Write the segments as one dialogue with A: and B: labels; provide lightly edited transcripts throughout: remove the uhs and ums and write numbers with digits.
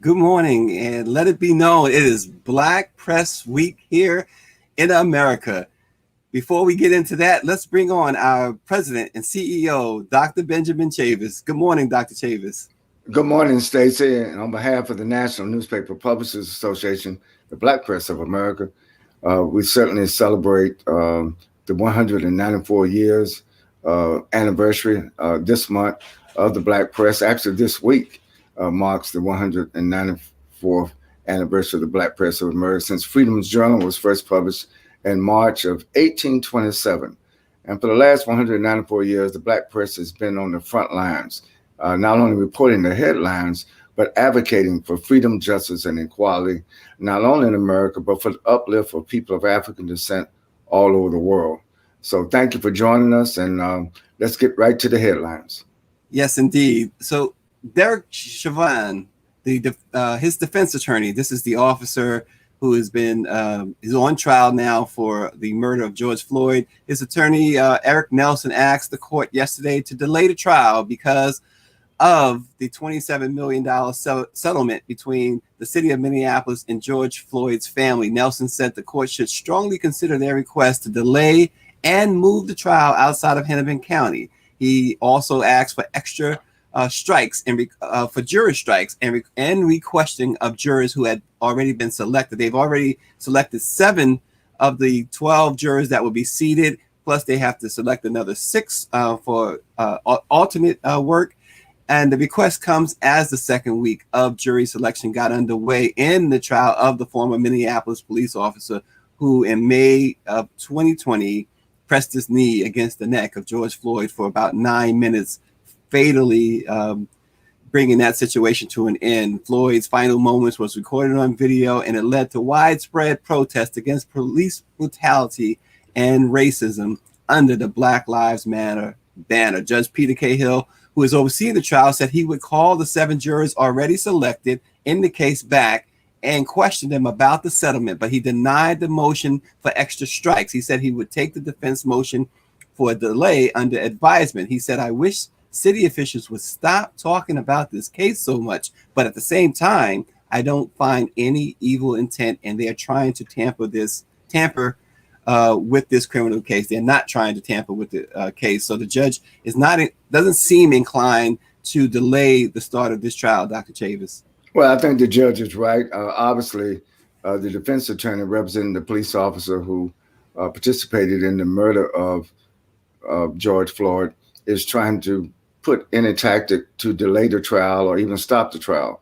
A: Good morning, and let it be known it is Black Press Week here in America. Before we get into that, let's bring on our president and CEO, Dr. Benjamin Chavis. Good morning, Dr. Chavis.
B: Good morning, Stacy. And on behalf of the National Newspaper Publishers Association, the Black Press of America, we certainly celebrate the 194 years anniversary this month of the Black Press. Actually, this week marks the 194th anniversary of the Black Press of America since Freedom's Journal was first published in March of 1827. And for the last 194 years, the Black Press has been on the front lines, not only reporting the headlines, but advocating for freedom, justice, and equality, not only in America, but for the uplift of people of African descent all over the world. So thank you for joining us, and let's get right to the headlines.
A: Yes, indeed. So Derek Chauvin, his defense attorney, this is the officer who has been is on trial now for the murder of George Floyd. His attorney, Eric Nelson, asked the court yesterday to delay the trial because of the $27 million settlement between the city of Minneapolis and George Floyd's family. Nelson said the court should strongly consider their request to delay and move the trial outside of Hennepin County. He also asked for extra strikes and for jury strikes and requesting of jurors who had already been selected. They've already selected 7 of the 12 jurors that will be seated, plus they have to select another 6 for alternate work. And the request comes as the second week of jury selection got underway in the trial of the former Minneapolis police officer who in May of 2020 pressed his knee against the neck of George Floyd for about 9 minutes, fatally bringing that situation to an end. Floyd's final moments was recorded on video, and it led to widespread protest against police brutality and racism under the Black Lives Matter banner. Judge Peter Cahill, who is overseeing the trial, said he would call the 7 jurors already selected in the case back and question them about the settlement, but he denied the motion for extra strikes. He said he would take the defense motion for a delay under advisement. He said, "I wish city officials would stop talking about this case so much, but at the same time, I don't find any evil intent, and they're trying to tamper with this criminal case. They're not trying to tamper with the case." So the judge doesn't seem inclined to delay the start of this trial, Dr. Chavis.
B: Well, I think the judge is right. Obviously, the defense attorney representing the police officer who participated in the murder of George Floyd is trying to put any tactic to delay the trial or even stop the trial.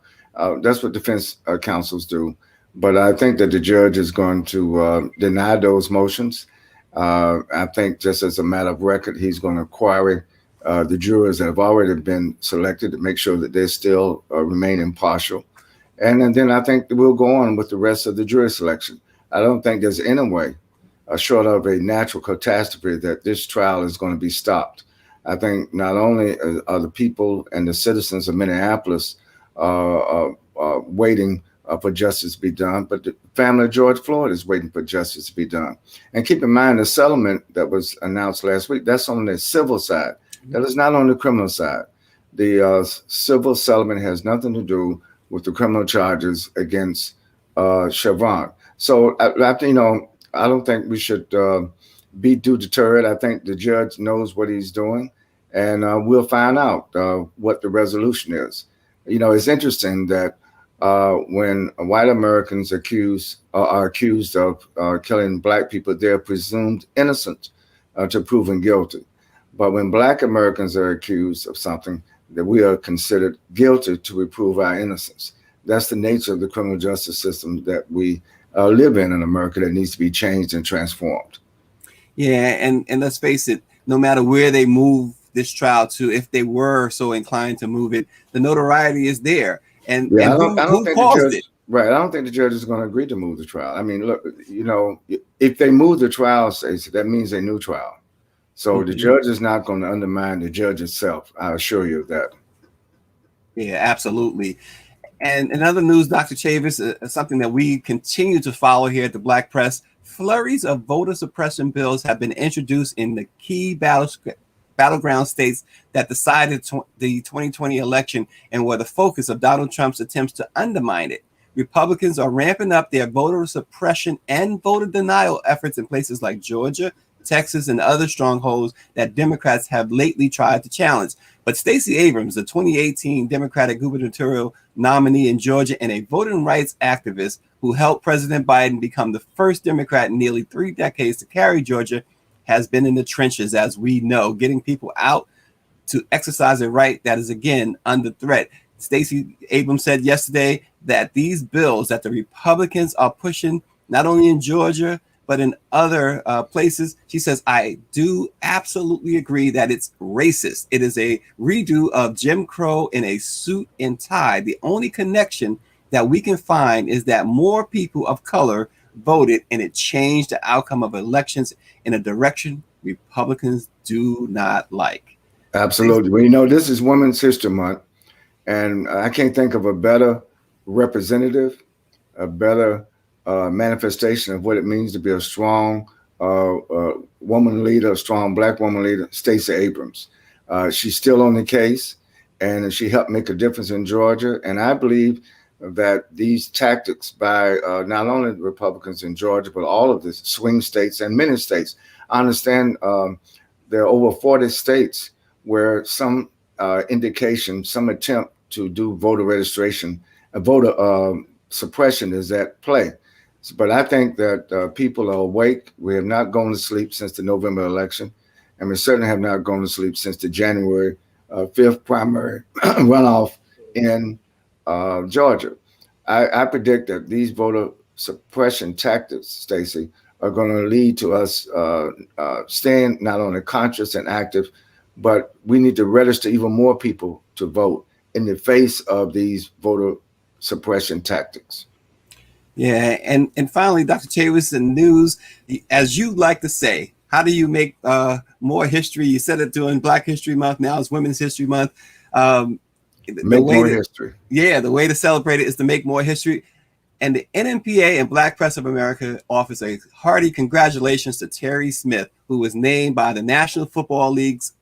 B: That's what defense counsels do. But I think that the judge is going to deny those motions. I think just as a matter of record, he's going to query the jurors that have already been selected to make sure that they still remain impartial. And then I think we'll go on with the rest of the jury selection. I don't think there's any way, short of a natural catastrophe, that this trial is going to be stopped. I think not only are the people and the citizens of Minneapolis waiting for justice to be done, but the family of George Floyd is waiting for justice to be done. And keep in mind, the settlement that was announced last week, that's on the civil side. That is not on the criminal side. The civil settlement has nothing to do with the criminal charges against Chauvin. So, I don't think we should be too deterred. I think the judge knows what he's doing, and we'll find out what the resolution is. It's interesting that when white Americans are accused of killing Black people, they're presumed innocent to proven guilty. But when Black Americans are accused of something, that we are considered guilty to prove our innocence. That's the nature of the criminal justice system that we live in America, that needs to be changed and transformed.
A: Yeah, and let's face it, no matter where they move this trial to, if they were so inclined to move it, the notoriety is there. And,
B: yeah,
A: and
B: I don't
A: who caused it?
B: Right. I don't think the judge is going to agree to move the trial. I mean, look, if they move the trial, Stacey, that means a new trial. So the judge is not going to undermine the judge itself. I assure you of that.
A: Yeah, absolutely. And in other news, Dr. Chavis, something that we continue to follow here at the Black Press, flurries of voter suppression bills have been introduced in the key battleground states that decided the 2020 election and were the focus of Donald Trump's attempts to undermine it. Republicans are ramping up their voter suppression and voter denial efforts in places like Georgia, Texas, and other strongholds that Democrats have lately tried to challenge. But Stacey Abrams, the 2018 Democratic gubernatorial nominee in Georgia and a voting rights activist who helped President Biden become the first Democrat in nearly 3 decades to carry Georgia, has been in the trenches, as we know, getting people out to exercise a right that is, again, under threat. Stacey Abrams said yesterday that these bills that the Republicans are pushing, not only in Georgia, but in other places, she says, I do absolutely agree that it's racist. It is a redo of Jim Crow in a suit and tie. The only connection that we can find is that more people of color voted, and it changed the outcome of elections in a direction Republicans do not like.
B: Absolutely. Well, you know, this is Women's History Month, and I can't think of a better representative, a better manifestation of what it means to be a strong woman leader, a strong Black woman leader, Stacey Abrams. She's still on the case, and she helped make a difference in Georgia. And I believe that these tactics by not only the Republicans in Georgia, but all of the swing states and many states. I understand there are over 40 states where some indication, some attempt to do voter registration, voter suppression is at play. But I think that people are awake. We have not gone to sleep since the November election, and we certainly have not gone to sleep since the January 5th primary runoff in Georgia. I predict that these voter suppression tactics, Stacey, are going to lead to us staying not only conscious and active, but we need to register even more people to vote in the face of these voter suppression tactics.
A: Yeah, and finally, Dr. Chavis, the news, as you like to say, how do you make more history? You said it during Black History Month. Now it's Women's History Month.
B: Make more history.
A: Yeah, the way to celebrate it is to make more history. And the NMPA and Black Press of America offers a hearty congratulations to Terry Smith, who was named by the National Football League's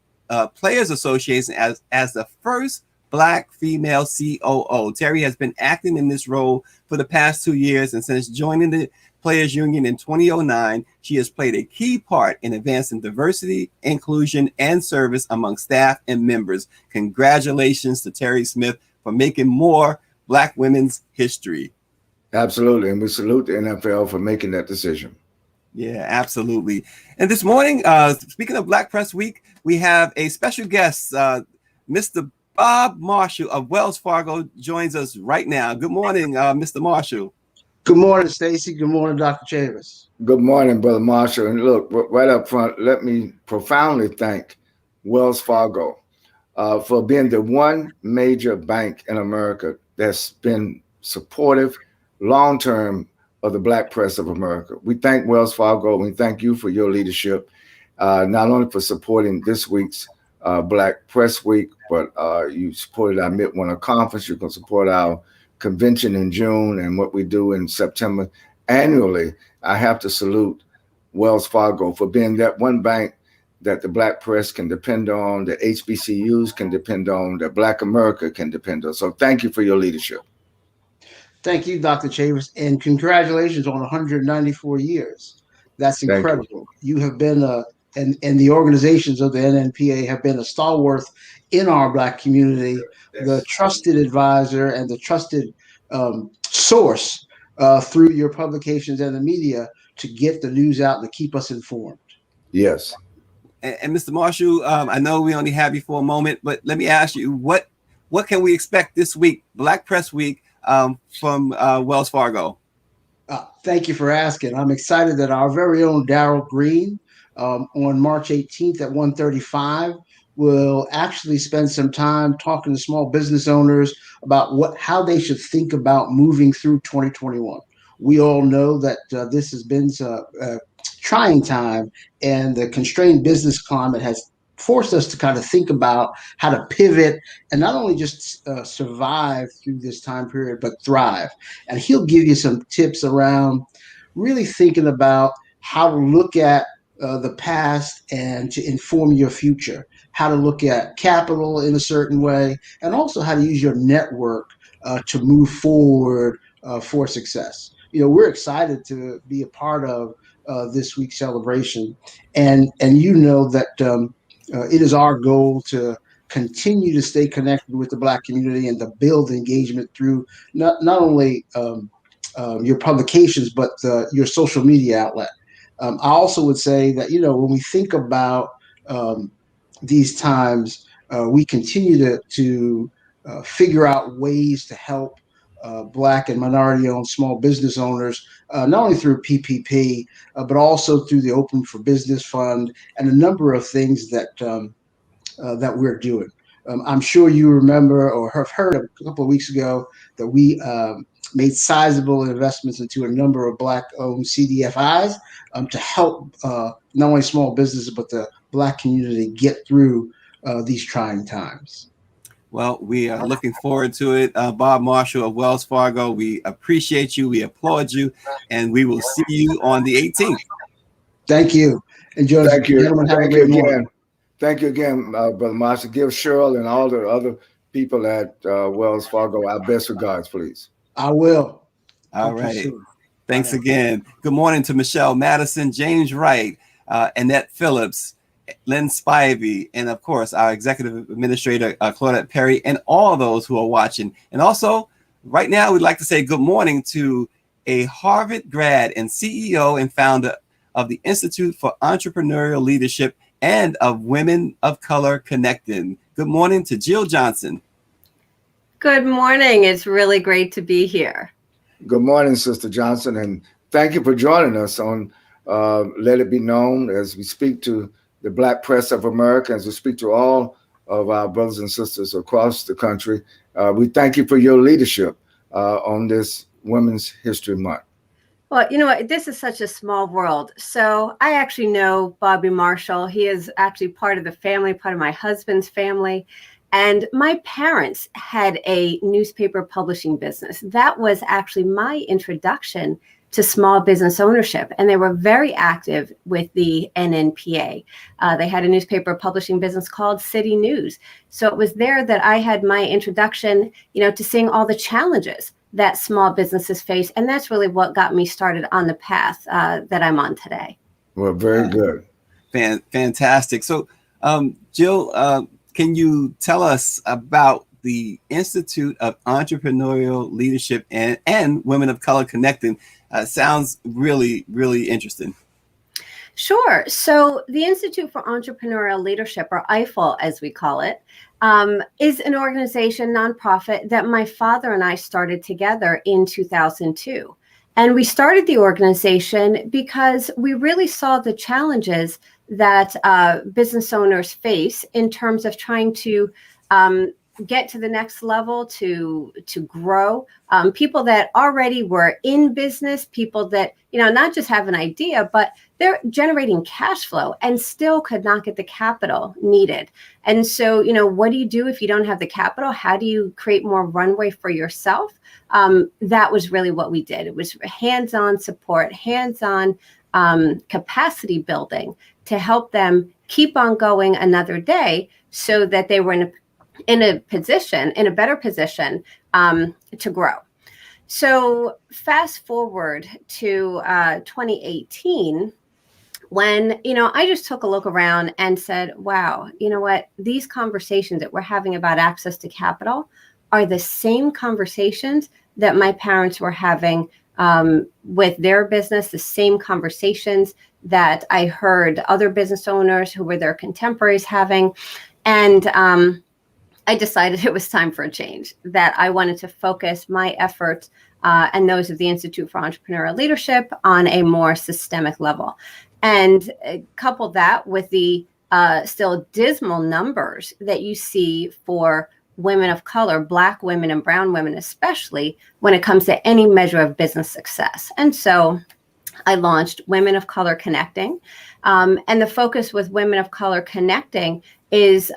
A: Players Association as the first Black female COO. Terry has been acting in this role for the past 2 years, and since joining the Players Union in 2009, she has played a key part in advancing diversity, inclusion, and service among staff and members. Congratulations to Terry Smith for making more Black women's history.
B: Absolutely, and we salute the NFL for making that decision.
A: Yeah, absolutely. And this morning, speaking of Black Press Week, we have a special guest, Mr. Bob Marshall of Wells Fargo joins us right now. Good morning, Mr. Marshall.
C: Good morning, Stacey. Good morning, Dr. Chavis.
B: Good morning, Brother Marshall. And look, right up front, let me profoundly thank Wells Fargo for being the one major bank in America that's been supportive long-term of the Black press of America. We thank Wells Fargo. We thank you for your leadership, not only for supporting this week's Black Press Week, but you supported our Midwinter Conference. You can support our convention in June and what we do in September annually. I have to salute Wells Fargo for being that one bank that the Black press can depend on, that HBCUs can depend on, that Black America can depend on. So thank you for your leadership.
C: Thank you, Dr. Chavis, and congratulations on 194 years. That's incredible. You have been and the organizations of the NNPA have been a stalwart in our Black community, the trusted advisor and the trusted source through your publications and the media to get the news out and to keep us informed.
B: Yes.
A: And Mr. Marshall, I know we only have you for a moment, but let me ask you, what can we expect this week, Black Press Week, from Wells Fargo?
C: Thank you for asking. I'm excited that our very own Darrell Green on March 18th at 1:35 will actually spend some time talking to small business owners about how they should think about moving through 2021. We all know that this has been a trying time, and the constrained business climate has forced us to kind of think about how to pivot and not only just survive through this time period, but thrive. And he'll give you some tips around really thinking about how to look at the past and to inform your future, how to look at capital in a certain way, and also how to use your network to move forward for success. We're excited to be a part of this week's celebration, and that it is our goal to continue to stay connected with the Black community and to build engagement through not only your publications, but your social media outlet. I also would say that, when we think about these times, we continue to figure out ways to help Black and minority-owned small business owners, not only through PPP, but also through the Open for Business Fund and a number of things that we're doing. I'm sure you remember or have heard a couple of weeks ago that we made sizable investments into a number of Black-owned CDFIs to help not only small businesses, but the Black community get through these trying times.
A: Well, we are looking forward to it. Bob Marshall of Wells Fargo, we appreciate you. We applaud you. And we will see you on the 18th.
C: Thank you. Enjoy.
B: Thank you.
C: Gentlemen, have
B: Thank
C: a
B: you
C: great
B: again.
C: morning.
B: Thank you again, Brother Marshall. Give Cheryl and all the other people at Wells Fargo our best regards, please.
C: I will.
A: All right. Thanks again. Good morning to Michelle Madison, James Wright, Annette Phillips, Lynn Spivey, and of course, our executive administrator, Claudette Perry, and all those who are watching. And also, right now, we'd like to say good morning to a Harvard grad and CEO and founder of the Institute for Entrepreneurial Leadership and of Women of Color Connecting. Good morning to Jill Johnson.
D: Good morning. It's really great to be here.
B: Good morning, Sister Johnson, and thank you for joining us on Let It Be Known as we speak to the Black press of America, as we speak to all of our brothers and sisters across the country. We thank you for your leadership on this Women's History Month.
D: Well, you know what? This is such a small world. So I actually know Bobby Marshall. He is actually part of the family, part of my husband's family. And my parents had a newspaper publishing business. That was actually my introduction to small business ownership. And they were very active with the NNPA. They had a newspaper publishing business called City News. So it was there that I had my introduction, to seeing all the challenges that small businesses face. And that's really what got me started on the path that I'm on today.
B: Well, very good.
A: Fantastic. So, Jill, can you tell us about the Institute of Entrepreneurial Leadership and Women of Color Connecting? Sounds really, really interesting.
D: Sure. So the Institute for Entrepreneurial Leadership, or IFL as we call it, is an organization, nonprofit, that my father and I started together in 2002. And we started the organization because we really saw the challenges that business owners face in terms of trying to get to the next level, to grow. People that already were in business, people that, not just have an idea, but they're generating cash flow and still could not get the capital needed. And so, what do you do if you don't have the capital? How do you create more runway for yourself? That was really what we did. It was hands-on support, hands-on capacity building to help them keep on going another day so that they were in a better position to grow. So fast forward to 2018, when, I just took a look around and said, wow, you know what? These conversations that we're having about access to capital are the same conversations that my parents were having with their business, the same conversations that I heard other business owners who were their contemporaries having. And I decided it was time for a change, that I wanted to focus my efforts and those of the Institute for Entrepreneurial Leadership on a more systemic level. And couple that with the still dismal numbers that you see for women of color, Black women and brown women, especially when it comes to any measure of business success. And so I launched Women of Color Connecting. And the focus with Women of Color Connecting is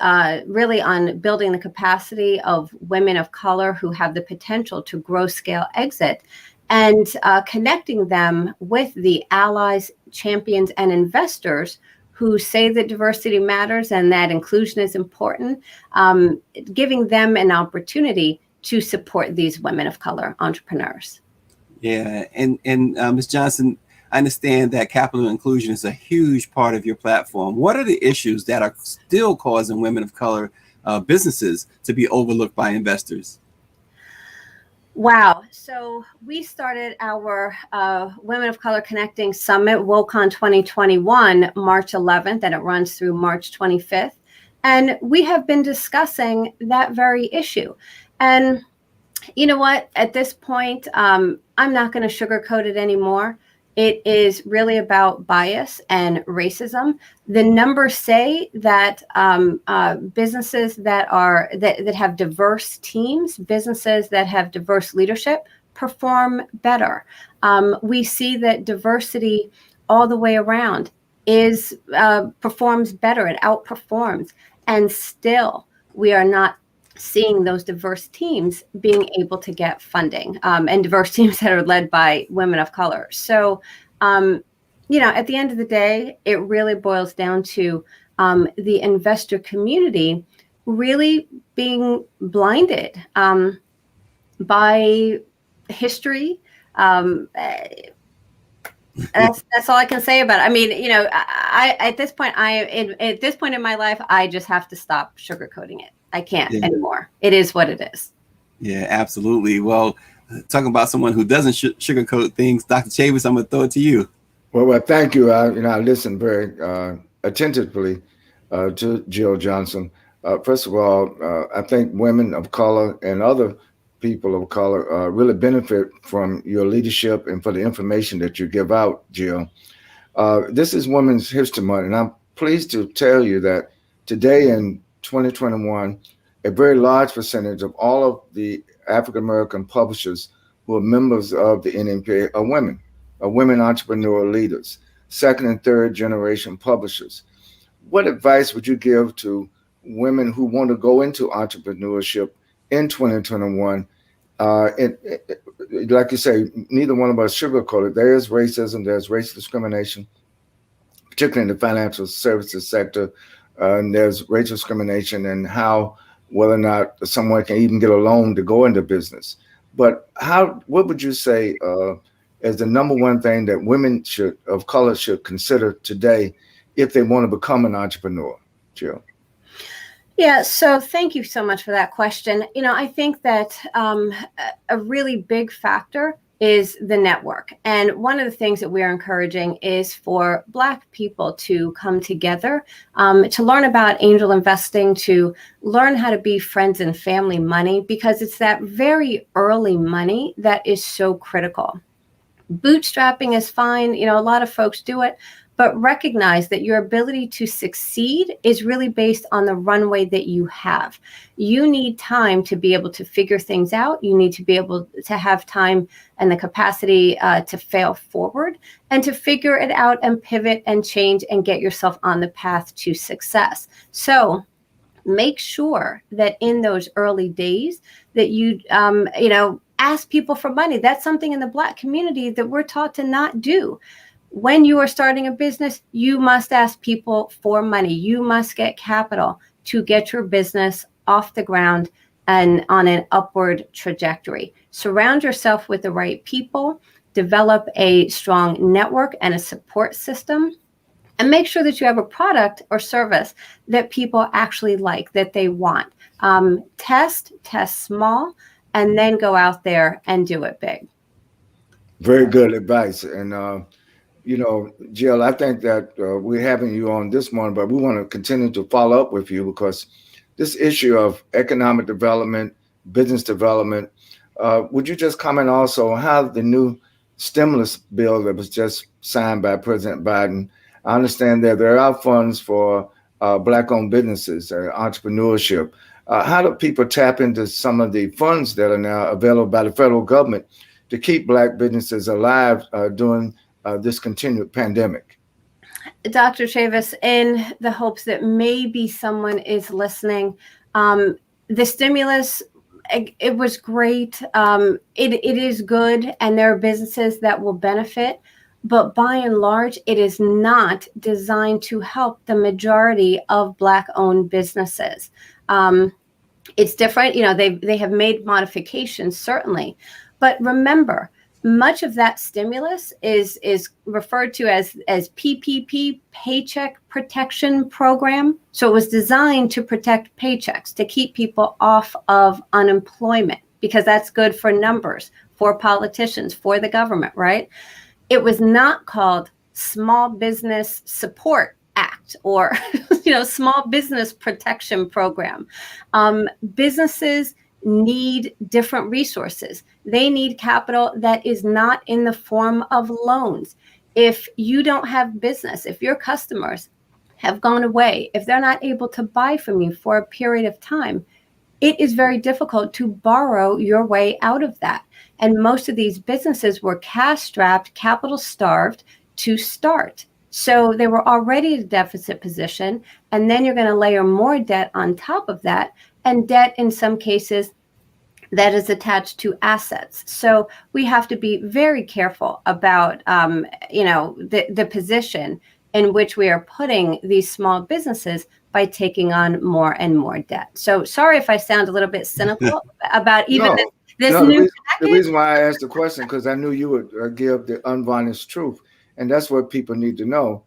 D: really on building the capacity of women of color who have the potential to grow, scale, exit, and connecting them with the allies, champions, and investors who say that diversity matters and that inclusion is important, giving them an opportunity to support these women of color entrepreneurs.
A: Yeah, and Ms. Johnson, I understand that capital inclusion is a huge part of your platform. What are the issues that are still causing women of color businesses to be overlooked by investors?
D: Wow. So we started our Women of Color Connecting Summit, WOCON 2021, March 11th, and it runs through March 25th. And we have been discussing that very issue. And you know what? At this point, I'm not going to sugarcoat it anymore. It is really about bias and racism. The numbers say that businesses that have diverse teams, businesses that have diverse leadership, perform better. We see that diversity all the way around performs better. It outperforms, and still we are not seeing those diverse teams being able to get funding, and diverse teams that are led by women of color. So, at the end of the day, it really boils down to the investor community really being blinded by history. That's all I can say about it. I mean, I at this point in my life, I just have to stop sugarcoating it. I can't anymore. It is what it is.
A: Yeah, absolutely. Well, talking about someone who doesn't sugarcoat things, Dr. Chavis, I'm going to throw it to you.
B: Well, thank you. I listened very attentively to Jill Johnson. First of all, I think women of color and other people of color really benefit from your leadership and for the information that you give out, Jill. This is Women's History Month, and I'm pleased to tell you that today in 2021, a very large percentage of all of the African-American publishers who are members of the NMPA are women entrepreneurial leaders, second and third generation publishers. What advice would you give to women who want to go into entrepreneurship in 2021? Like you say, neither one of us sugarcoat it. There is racism, there's racial discrimination, particularly in the financial services sector. And there's racial discrimination and whether or not someone can even get a loan to go into business. But what would you say as the number one thing that women of color should consider today if they want to become an entrepreneur, Jill?
D: Yeah, so thank you so much for that question. I think that a really big factor is the network. And one of the things that we are encouraging is for Black people to come together, to learn about angel investing, to learn how to be friends and family money, because it's that very early money that is so critical. Bootstrapping is fine. A lot of folks do it, but recognize that your ability to succeed is really based on the runway that you have. You need time to be able to figure things out. You need to be able to have time and the capacity to fail forward and to figure it out and pivot and change and get yourself on the path to success. So make sure that in those early days that you ask people for money. That's something in the Black community that we're taught to not do. When you are starting a business, you must ask people for money. You must get capital to get your business off the ground and on an upward trajectory. Surround yourself with the right people, develop a strong network and a support system, and make sure that you have a product or service that people actually like, that they want. Test small, and then go out there and do it big.
B: Very good advice. And, Jill, I think that we're having you on this morning, but we want to continue to follow up with you because this issue of economic development, business development, would you just comment also on how the new stimulus bill that was just signed by President Biden, I understand that there are funds for Black-owned businesses, entrepreneurship. How do people tap into some of the funds that are now available by the federal government to keep Black businesses alive during this continued pandemic?
D: Dr. Chavis, in the hopes that maybe someone is listening, the stimulus It was great. It is good, and there are businesses that will benefit, but by and large, it is not designed to help the majority of Black-owned businesses. It's different. They have made modifications, certainly, but remember, much of that stimulus is referred to as PPP, Paycheck Protection Program. So it was designed to protect paychecks, to keep people off of unemployment, because that's good for numbers, for politicians, for the government, right? It was not called Small Business Support Act or Small Business Protection Program. Businesses need different resources. They need capital that is not in the form of loans. If you don't have business, if your customers have gone away, if they're not able to buy from you for a period of time, it is very difficult to borrow your way out of that. And most of these businesses were cash-strapped, capital-starved to start. So they were already in a deficit position, and then you're going to layer more debt on top of that, and debt in some cases that is attached to assets. So we have to be very careful about the position in which we are putting these small businesses by taking on more and more debt. So sorry if I sound a little bit cynical about even this new package.
B: The reason why I asked the question, because I knew you would give the unvarnished truth, and that's what people need to know.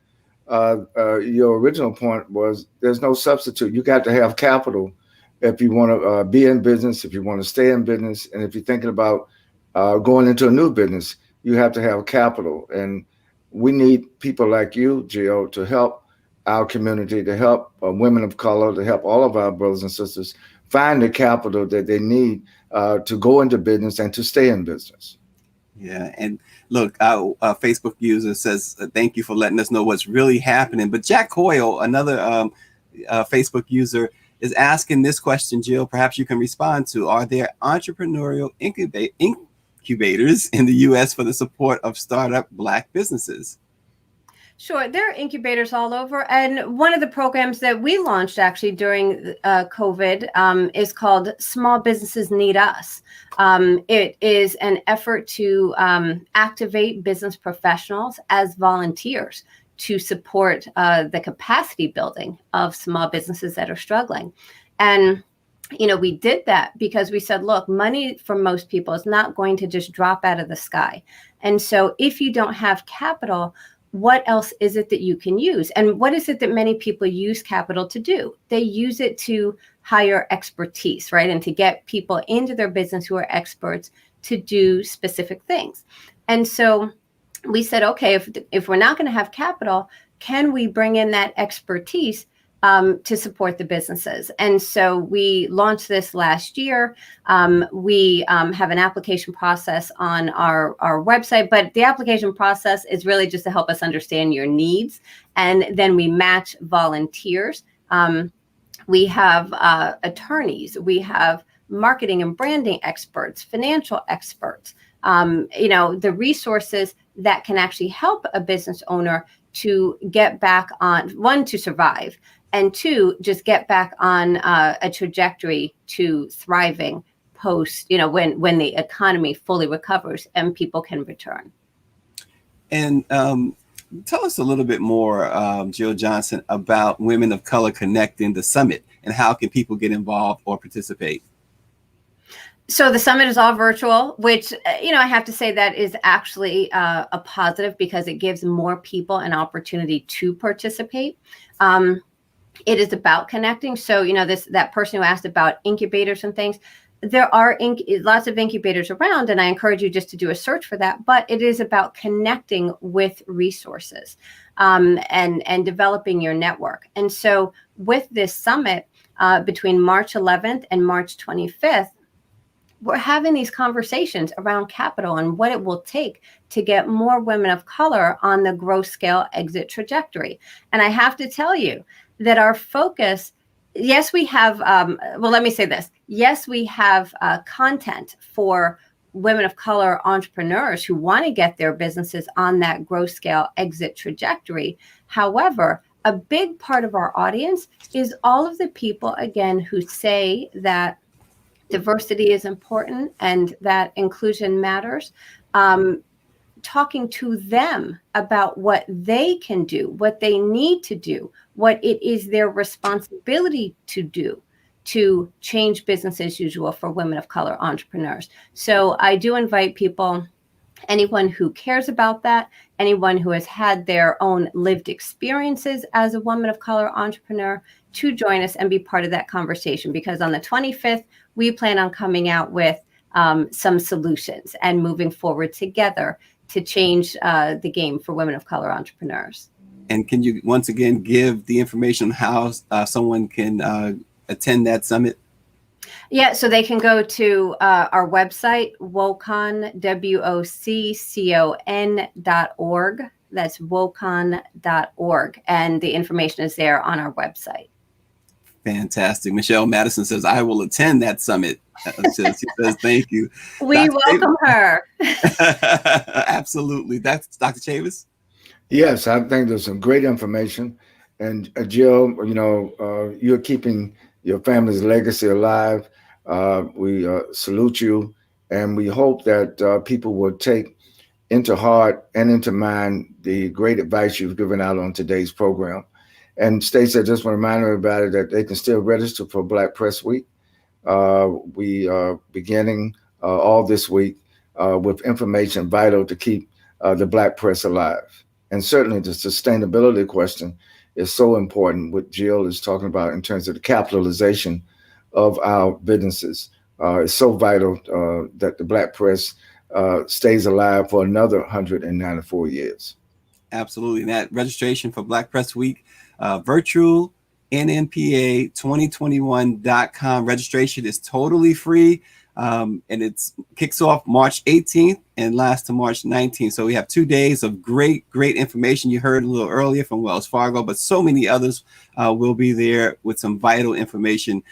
B: Your original point was there's no substitute. You got to have capital if you want to be in business, if you want to stay in business, and if you're thinking about going into a new business, you have to have capital. And we need people like you, Gio, to help our community, to help women of color, to help all of our brothers and sisters find the capital that they need to go into business and to stay in business.
A: Yeah, and look, our Facebook user says, thank you for letting us know what's really happening. But Jack Hoyle, another Facebook user, is asking this question, Jill, perhaps you can respond to. Are there entrepreneurial incubators in the U.S. for the support of startup Black businesses?
D: Sure. There are incubators all over. And one of the programs that we launched actually during COVID is called Small Businesses Need Us. It is an effort to activate business professionals as volunteers to support the capacity building of small businesses that are struggling. And we did that because we said, look, money for most people is not going to just drop out of the sky. And so if you don't have capital, what else is it that you can use? And what is it that many people use capital to do? They use it to hire expertise, right? And to get people into their business who are experts to do specific things. And so we said, okay, if we're not going to have capital, can we bring in that expertise to support the businesses? And so we launched this last year. We have an application process on our website, but the application process is really just to help us understand your needs. And then we match volunteers. We have attorneys. We have marketing and branding experts, financial experts, the resources that can actually help a business owner to get back on, one, to survive, and two, just get back on a trajectory to thriving post, when the economy fully recovers and people can return.
A: And tell us a little bit more, Jill Johnson, about Women of Color Connecting, the summit, and how can people get involved or participate?
D: So the summit is all virtual, which, I have to say that is actually a positive because it gives more people an opportunity to participate. It is about connecting. So, that person who asked about incubators and things, there are lots of incubators around, and I encourage you just to do a search for that. But it is about connecting with resources and developing your network. And so with this summit between March 11th and March 25th, we're having these conversations around capital and what it will take to get more women of color on the growth scale exit trajectory. And I have to tell you that our focus, yes, we have, let me say this. Yes, we have content for women of color entrepreneurs who want to get their businesses on that growth scale exit trajectory. However, a big part of our audience is all of the people, again, who say that diversity is important and that inclusion matters. Talking to them about what they can do, what they need to do, what it is their responsibility to do to change business as usual for women of color entrepreneurs. So I do invite people, anyone who cares about that, anyone who has had their own lived experiences as a woman of color entrepreneur, to join us and be part of that conversation, because on the 25th, we plan on coming out with some solutions and moving forward together to change the game for women of color entrepreneurs.
A: And can you once again give the information on how someone can attend that summit?
D: Yeah, so they can go to our website, WOCON, WOCCON.org. That's WOCON.org. And the information is there on our website.
A: Fantastic. Michelle Madison says, I will attend that summit. She says, thank you.
D: We welcome her.
A: Absolutely. That's Dr. Chavis.
B: Yes, I think there's some great information. And Jill, you're keeping your family's legacy alive. We salute you, and we hope that people will take into heart and into mind the great advice you've given out on today's program. And Stacey, I just want to remind everybody that they can still register for Black Press Week. We are beginning all this week with information vital to keep the Black press alive. And certainly the sustainability question is so important, what Jill is talking about in terms of the capitalization of our businesses. It's so vital that the Black press stays alive for another 194 years.
A: Absolutely. And that registration for Black Press Week, virtual nnpa2021.com. Registration is totally free. And it kicks off March 18th and lasts to March 19th. So we have 2 days of great information. You heard a little earlier from Wells Fargo, but so many others will be there with some vital information.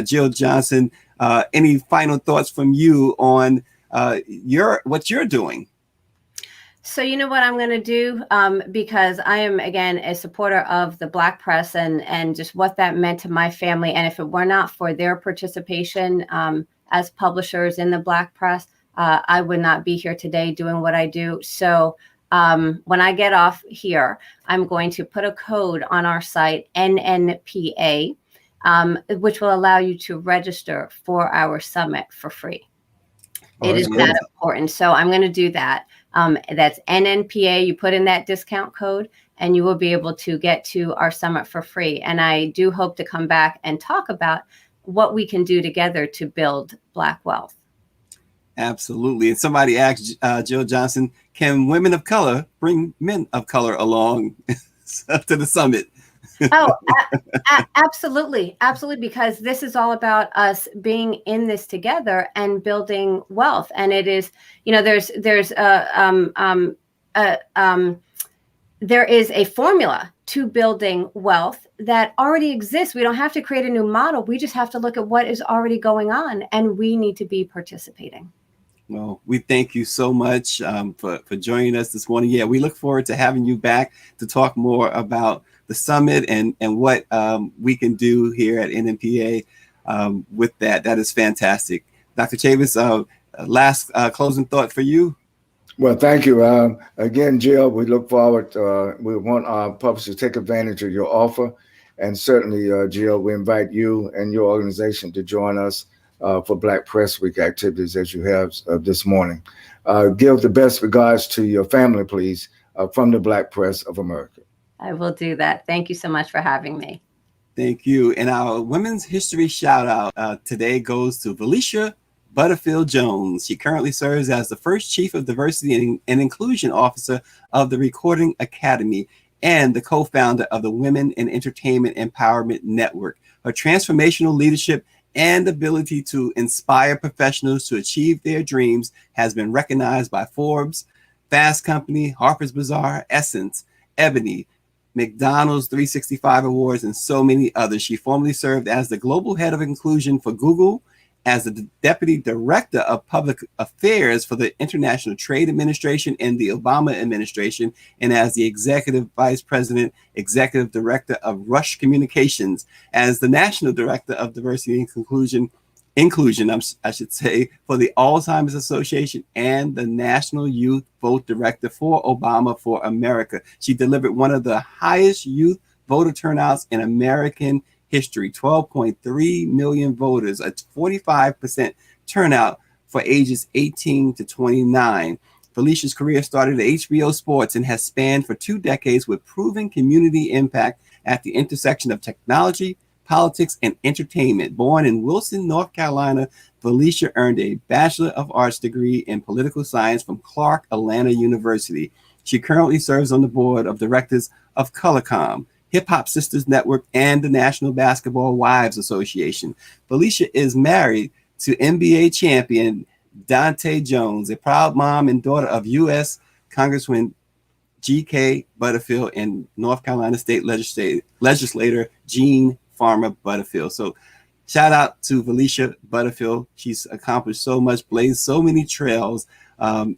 A: Jill Johnson, any final thoughts from you on what you're doing?
D: So you know what I'm going to do, because I am, again, a supporter of the Black press and just what that meant to my family. And if it were not for their participation as publishers in the Black press, I would not be here today doing what I do. So when I get off here, I'm going to put a code on our site, NNPA, which will allow you to register for our summit for free. It is that important. So I'm going to do that. That's NNPA. You put in that discount code and you will be able to get to our summit for free. And I do hope to come back and talk about what we can do together to build Black wealth.
A: Absolutely. And somebody asked Jill Johnson, can women of color bring men of color along to the summit?
D: Oh, absolutely. Absolutely. Because this is all about us being in this together and building wealth. And it is, there is a formula to building wealth that already exists. We don't have to create a new model. We just have to look at what is already going on, and we need to be participating.
A: Well, we thank you so much for joining us this morning. Yeah, we look forward to having you back to talk more about the summit and what we can do here at NNPA with that. That is fantastic. Dr. Chavis, last closing thought for you.
B: Well, thank you. Again, Jill, we look forward. We want our publishers to take advantage of your offer. And certainly, Jill, we invite you and your organization to join us for Black Press Week activities as you have this morning. Give the best regards to your family, please, from the Black Press of America.
D: I will do that. Thank you so much for having me.
A: Thank you. And our Women's History shout out today goes to Felicia Butterfield Jones. She currently serves as the first Chief of Diversity and Inclusion Officer of the Recording Academy and the co-founder of the Women in Entertainment Empowerment Network. Her transformational leadership and ability to inspire professionals to achieve their dreams has been recognized by Forbes, Fast Company, Harper's Bazaar, Essence, Ebony, McDonald's 365 Awards, and so many others. She formerly served as the Global Head of Inclusion for Google, as the Deputy Director of Public Affairs for the International Trade Administration in the Obama administration, and as the Executive Vice President, Executive Director of Rush Communications, as the National Director of Diversity and Inclusion inclusion, I should say, for the Alzheimer's Association and the National Youth Vote Director for Obama for America. She delivered one of the highest youth voter turnouts in American history, 12.3 million voters, a 45% turnout for ages 18 to 29. Felicia's career started at HBO Sports and has spanned for 2 decades with proven community impact at the intersection of technology, politics, and entertainment. Born in Wilson, North Carolina, Felicia earned a Bachelor of Arts degree in political science from Clark Atlanta University. She currently serves on the board of directors of Colorcom, Hip Hop Sisters Network, and the National Basketball Wives Association. Felicia is married to NBA champion Dante Jones, a proud mom and daughter of U.S. Congressman G.K. Butterfield and North Carolina State Legislator Gene Farmer Butterfield. So shout out to Felicia Butterfield. She's accomplished so much, blazed so many trails, and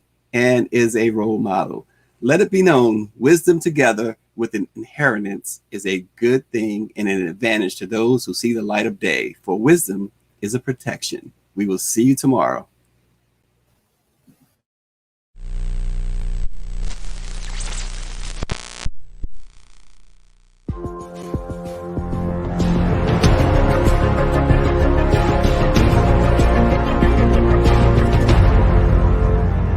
A: is a role model. Let it be known, wisdom together with an inheritance is a good thing and an advantage to those who see the light of day. For wisdom is a protection. We will see you tomorrow.